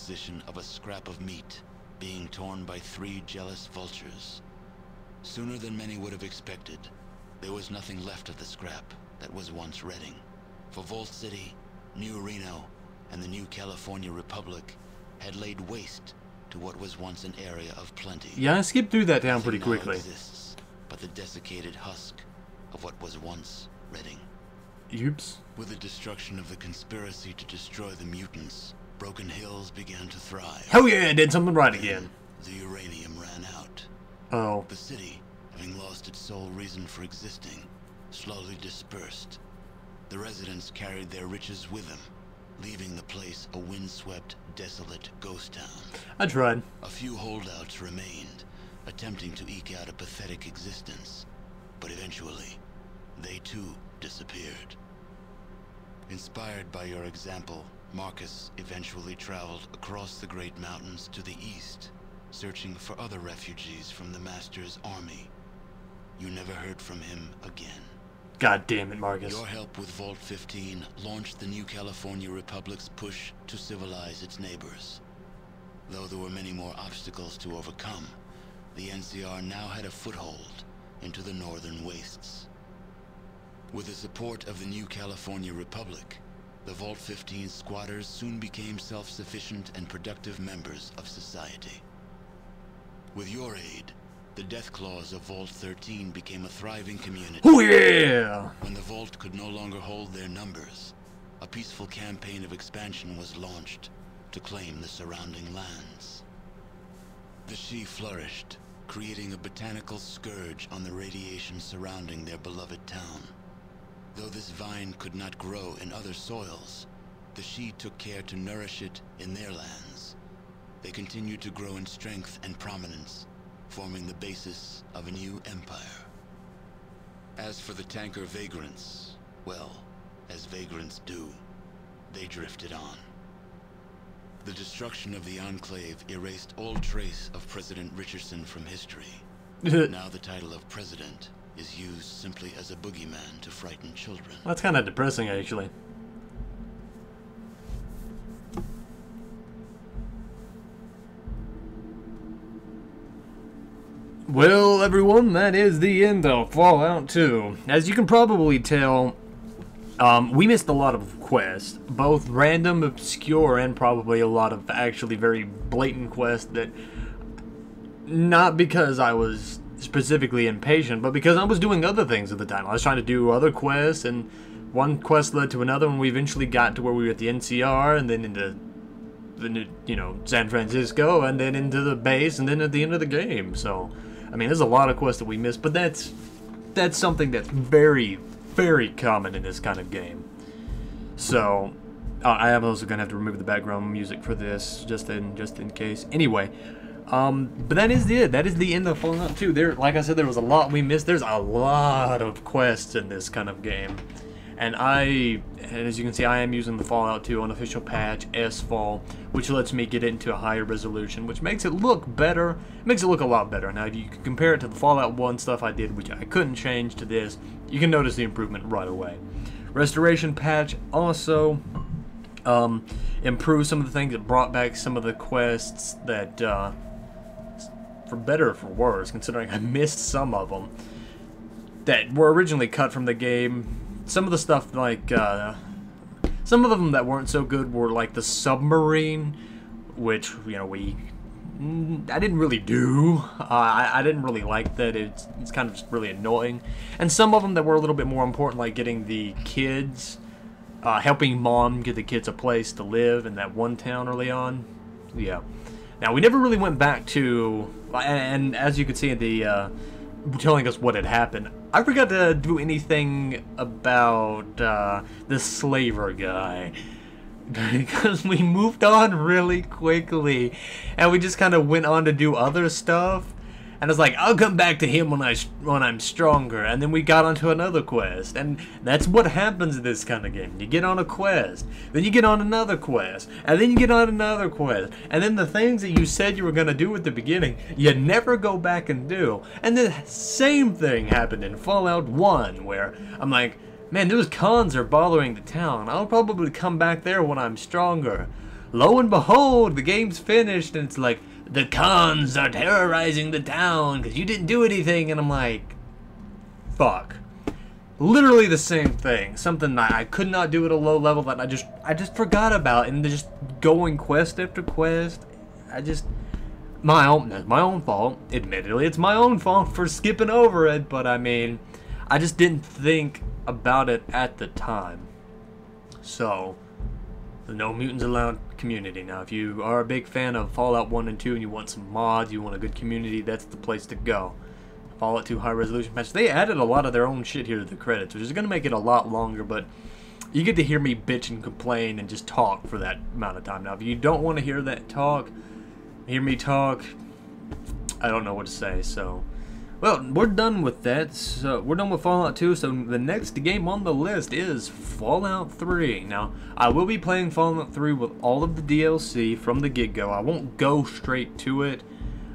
acquisition of a scrap of meat being torn by 3 jealous vultures. Sooner than many would have expected, there was nothing left of the scrap that was once Reading. For Vault City, New Reno, and the New California Republic had laid waste to what was once an area of plenty. Yeah, I skipped through that down pretty Nothing now quickly. exists but the desiccated husk of what was once Reading. Oops. With the destruction of the conspiracy to destroy the mutants, Broken Hills began to thrive. Hell yeah, I did something right again. The uranium ran out. Oh. The city, having lost its sole reason for existing, slowly dispersed. The residents carried their riches with them, leaving the place a windswept, desolate ghost town. I tried. A few holdouts remained, attempting to eke out a pathetic existence, but eventually, they too disappeared. Inspired by your example, Marcus eventually traveled across the Great Mountains to the east, searching for other refugees from the Master's army. You never heard from him again. God damn it, Marcus. Your help with Vault 15 launched the New California Republic's push to civilize its neighbors. Though there were many more obstacles to overcome, the NCR now had a foothold into the northern wastes. With the support of the New California Republic, the Vault 15 squatters soon became self-sufficient and productive members of society. With your aid, the Death Claws of Vault 13 became a thriving community. Oh yeah! When the Vault could no longer hold their numbers, a peaceful campaign of expansion was launched to claim the surrounding lands. The Shi flourished, creating a botanical scourge on the radiation surrounding their beloved town. Though this vine could not grow in other soils, the Shi took care to nourish it in their lands. They continued to grow in strength and prominence, forming the basis of a new empire. As for the tanker vagrants, well, as vagrants do, they drifted on. The destruction of the Enclave erased all trace of President Richardson from history. Now the title of president is used simply as a boogeyman to frighten children. That's kind of depressing, actually. Well, everyone, that is the end of Fallout 2. As you can probably tell, we missed a lot of quests, both random, obscure, and probably a lot of actually very blatant quests that, not because I was specifically impatient, but because I was doing other things at the time. I was trying to do other quests, and one quest led to another, and we eventually got to where we were at the NCR, and then into the, you know, San Francisco, and then into the base, and then at the end of the game. So, I mean, there's a lot of quests that we missed, but that's something that's very, very common in this kind of game. So, I am also gonna have to remove the background music for this, just in case. Anyway. But that is it. That is the end of Fallout 2. There, like I said, there was a lot we missed. There's a lot of quests in this kind of game. And as you can see, I am using the Fallout 2 unofficial patch, S-Fall, which lets me get it into a higher resolution, which makes it look better. It makes it look a lot better. Now, if you can compare it to the Fallout 1 stuff I did, which I couldn't change to this, you can notice the improvement right away. Restoration patch also improved some of the things. It brought back some of the quests that, for better or for worse, considering I missed some of them that were originally cut from the game. Some of the stuff, like, some of them that weren't so good were like the submarine, which, you know, I didn't really do. I didn't really like that. It's kind of just really annoying. And some of them that were a little bit more important, like getting the kids, helping Mom get the kids a place to live in that one town early on. Yeah. Now, we never really went back to, and as you can see in the, telling us what had happened, I forgot to do anything about, the slaver guy. Because we moved on really quickly, and we just kind of went on to do other stuff. And it's like, I'll come back to him when I'm stronger. And then we got onto another quest. And that's what happens in this kind of game. You get on a quest. Then you get on another quest. And then you get on another quest. And then the things that you said you were going to do at the beginning, you never go back and do. And the same thing happened in Fallout 1, where I'm like, man, those cons are bothering the town. I'll probably come back there when I'm stronger. lo and behold, the game's finished, and it's like, the cons are terrorizing the town because you didn't do anything, and I'm like, fuck. Literally the same thing. Something that I could not do at a low level that I just forgot about, and just going quest after quest. My own fault. Admittedly, it's my own fault for skipping over it, but I mean, I just didn't think about it at the time. So, the No Mutants Allowed community. Now, if you are a big fan of Fallout 1 and 2 and you want some mods, you want a good community, that's the place to go. Fallout 2 high resolution patch. They added a lot of their own shit here to the credits, which is going to make it a lot longer, but you get to hear me bitch and complain and just talk for that amount of time. Now, if you don't want to hear me talk, I don't know what to say, so... Well, we're done with that. So we're done with Fallout 2, so the next game on the list is Fallout 3. Now, I will be playing Fallout 3 with all of the DLC from the get-go. I won't go straight to it.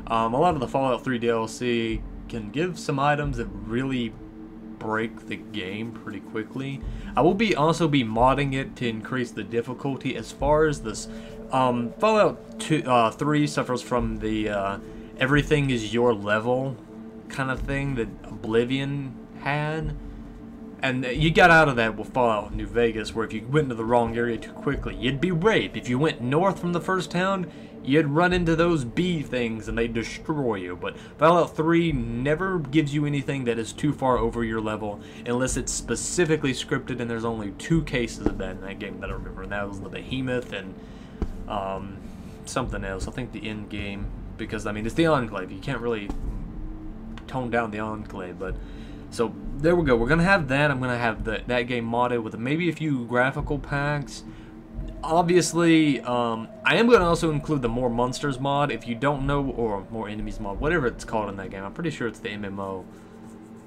A lot of the Fallout 3 DLC can give some items that really break the game pretty quickly. I will also be modding it to increase the difficulty. As far as this, Fallout 3 suffers from the everything is your level kind of thing that Oblivion had, and you got out of that with Fallout New Vegas, where if you went into the wrong area too quickly, you'd be raped. If you went north from the first town, you'd run into those bee things and they'd destroy you. But Fallout 3 never gives you anything that is too far over your level unless it's specifically scripted, and there's only 2 cases of that in that game that I remember, and that was the Behemoth and something else. I think the end game, because I mean it's the Enclave. You can't really tone down the Enclave, but so there we go. We're gonna have that. I'm gonna have that game modded with maybe a few graphical packs. Obviously, I am gonna also include the More Monsters mod. If you don't know, or More Enemies mod, whatever it's called in that game. I'm pretty sure it's the MMO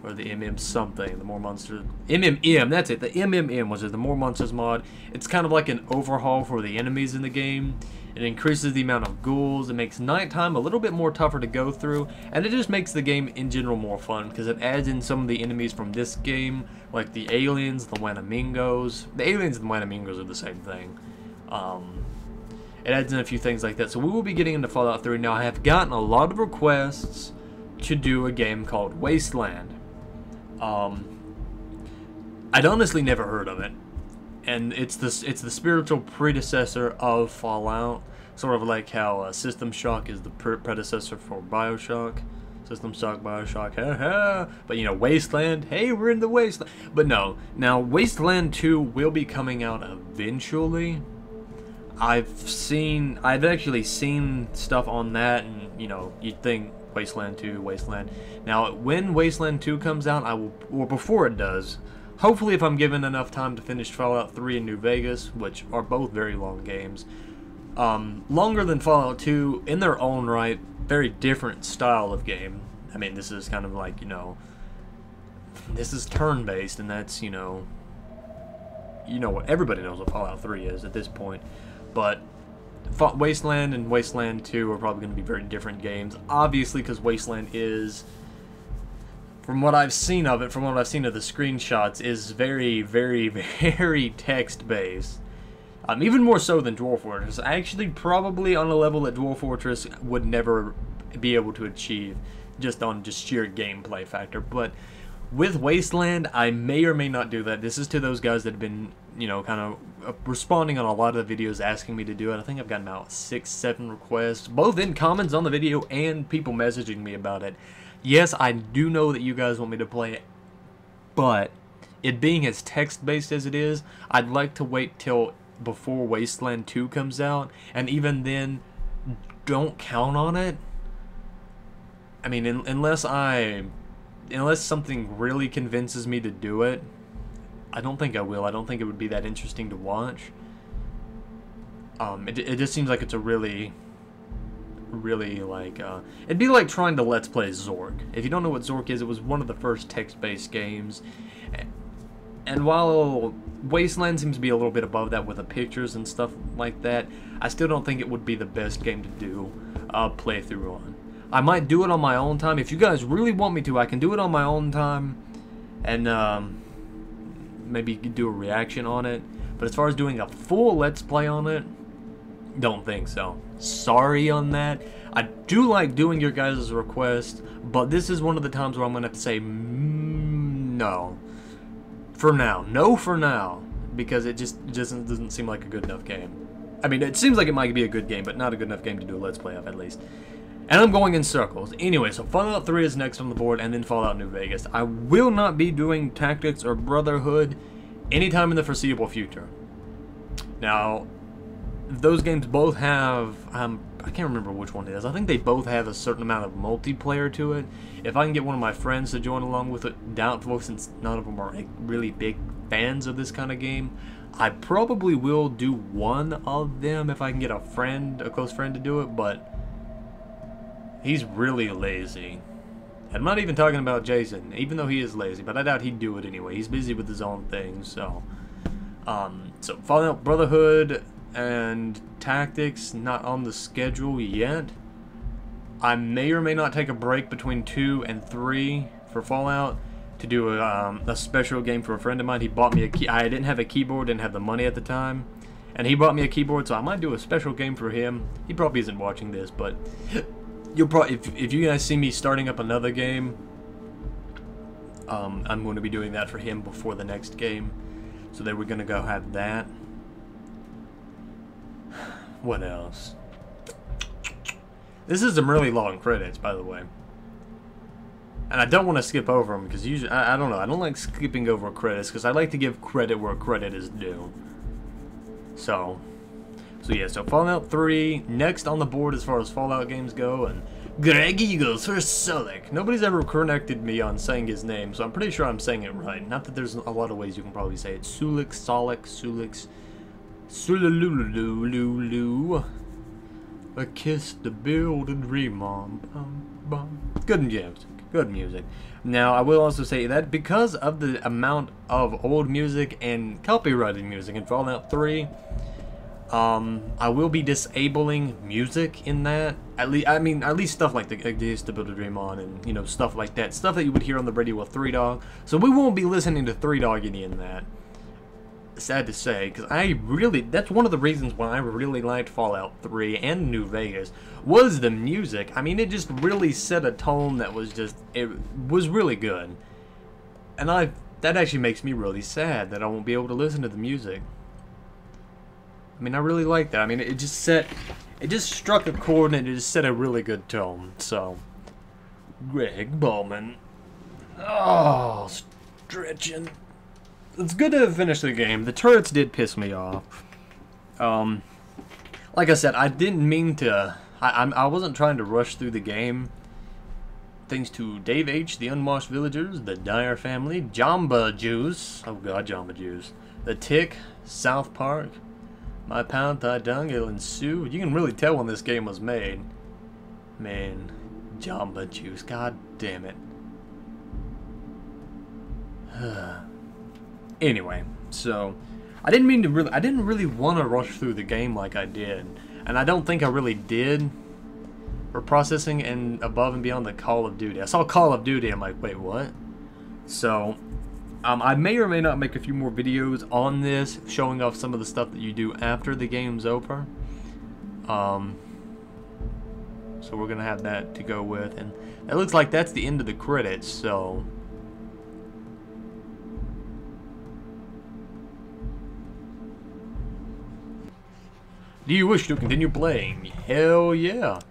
or the MM something. The More Monsters MMM. That's it. The MMM was it. The More Monsters mod. It's kind of like an overhaul for the enemies in the game. It increases the amount of ghouls. It makes nighttime a little bit more tougher to go through, and it just makes the game in general more fun because it adds in some of the enemies from this game, like the aliens, the Wanamingos. The aliens and the Wanamingos are the same thing. It adds in a few things like that. So we will be getting into Fallout 3. Now, I have gotten a lot of requests to do a game called Wasteland. I'd honestly never heard of it. And it's the spiritual predecessor of Fallout, sort of like how System Shock is the predecessor for BioShock. System Shock, BioShock, ha. But you know, Wasteland, hey, we're in the Wasteland. But no, now Wasteland 2 will be coming out eventually. I've actually seen stuff on that, and you know, you'd think Wasteland 2, Wasteland. Now, when Wasteland 2 comes out, or before it does. Hopefully, if I'm given enough time to finish Fallout 3 and New Vegas, which are both very long games, longer than Fallout 2 in their own right, very different style of game. I mean, this is kind of like, you know, this is turn-based, and that's, you know what, everybody knows what Fallout 3 is at this point, but Wasteland and Wasteland 2 are probably going to be very different games, obviously, because Wasteland is... From what I've seen of it, from what I've seen of the screenshots, is very, very, very text-based. Even more so than Dwarf Fortress. Actually, probably on a level that Dwarf Fortress would never be able to achieve, just on sheer gameplay factor. But with Wasteland, I may or may not do that. This is to those guys that have been, you know, kind of responding on a lot of the videos asking me to do it. I think I've gotten about 6-7 requests, both in comments on the video and people messaging me about it. Yes, I do know that you guys want me to play it, but it being as text-based as it is, I'd like to wait till before Wasteland 2 comes out, and even then, don't count on it. I mean, unless something really convinces me to do it, I don't think I will. I don't think it would be that interesting to watch. It just seems like it's a really like it'd be like trying to let's play Zork. If you don't know what Zork is, it was one of the first text-based games, and while Wasteland seems to be a little bit above that with the pictures and stuff like that, I still don't think it would be the best game to do a playthrough on. I might do it on my own time. If you guys really want me to, I can do it on my own time and maybe do a reaction on it. But as far as doing a full let's play on it, Don't think so. Sorry on that. I do like doing your guys' request, but this is one of the times where I'm going to have to say no. For now. No for now. Because it just doesn't seem like a good enough game. I mean, it seems like it might be a good game, but not a good enough game to do a Let's Play of, at least. And I'm going in circles. Anyway, so Fallout 3 is next on the board, and then Fallout New Vegas. I will not be doing Tactics or Brotherhood anytime in the foreseeable future. Now, those games both have, I can't remember which one it is. I think they both have a certain amount of multiplayer to it. If I can get one of my friends to join along with it, doubtful since none of them are really big fans of this kind of game. I probably will do one of them if I can get a close friend to do it, but he's really lazy. I'm not even talking about Jason, even though he is lazy, but I doubt he'd do it anyway. He's busy with his own things, so. So Fallout Brotherhood and Tactics not on the schedule yet. I may or may not take a break between 2 and 3 for Fallout to do a special game for a friend of mine. He bought me a I didn't have a keyboard, didn't have the money at the time, and he bought me a keyboard, so I might do a special game for him. He probably isn't watching this, but you'll probably, if you guys see me starting up another game, I'm going to be doing that for him before the next game. So then we're going to go have that. What else? This is some really long credits, by the way. And I don't want to skip over them because usually, I don't know, I don't like skipping over credits because I like to give credit where credit is due. So yeah, so Fallout 3, next on the board as far as Fallout games go, and Greg Eagles for Sulik. Nobody's ever corrected me on saying his name, so I'm pretty sure I'm saying it right. Not that there's a lot of ways you can probably say it. Sulik, Solik, Sulix, Sulululululu. A kiss to build a dream on. Good music. Good music. Now, I will also say that because of the amount of old music and copyrighted music in Fallout 3, I will be disabling music in that. At least stuff like the Kiss to Build a Dream on, and you know, stuff like that. Stuff that you would hear on the radio with 3 Dog. So we won't be listening to 3 Dog any in that. Sad to say, because that's one of the reasons why I really liked Fallout 3 and New Vegas, was the music. I mean, it just really set a tone that was just, it was really good. And that actually makes me really sad that I won't be able to listen to the music. I mean, I really like that. I mean, it just struck a chord and it just set a really good tone. So, Greg Bowman. Oh, stretching. It's good to have finished the game. The turrets did piss me off. Like I said, I didn't mean to. I wasn't trying to rush through the game. Thanks to Dave H, the Unwashed Villagers, the Dyer family, Jamba Juice. Oh God, Jamba Juice. The Tick, South Park, My Pound Thai Dung, and Sue. You can really tell when this game was made. Man, Jamba Juice. God damn it. Anyway, so I didn't really want to rush through the game like I did, and I don't think I really did for processing and above and beyond the Call of Duty. I saw Call of Duty, I'm like, wait, what? So I may or may not make a few more videos on this, showing off some of the stuff that you do after the game's over. So we're gonna have that to go with, and it looks like that's the end of the credits. So. Do you wish to continue playing? Hell yeah.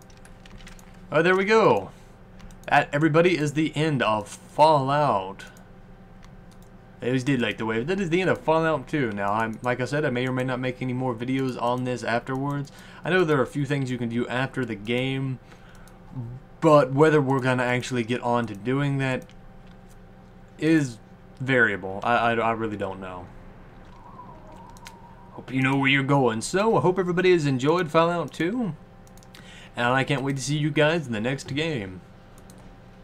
Oh, there we go. That, everybody, is the end of Fallout. I always did like the way. That is the end of Fallout 2. Now, like I said, I may or may not make any more videos on this afterwards. I know there are a few things you can do after the game, but whether we're going to actually get on to doing that is variable. I really don't know. Hope you know where you're going. So, I hope everybody has enjoyed Fallout 2. And I can't wait to see you guys in the next game.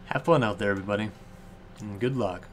Have fun out there, everybody. And good luck.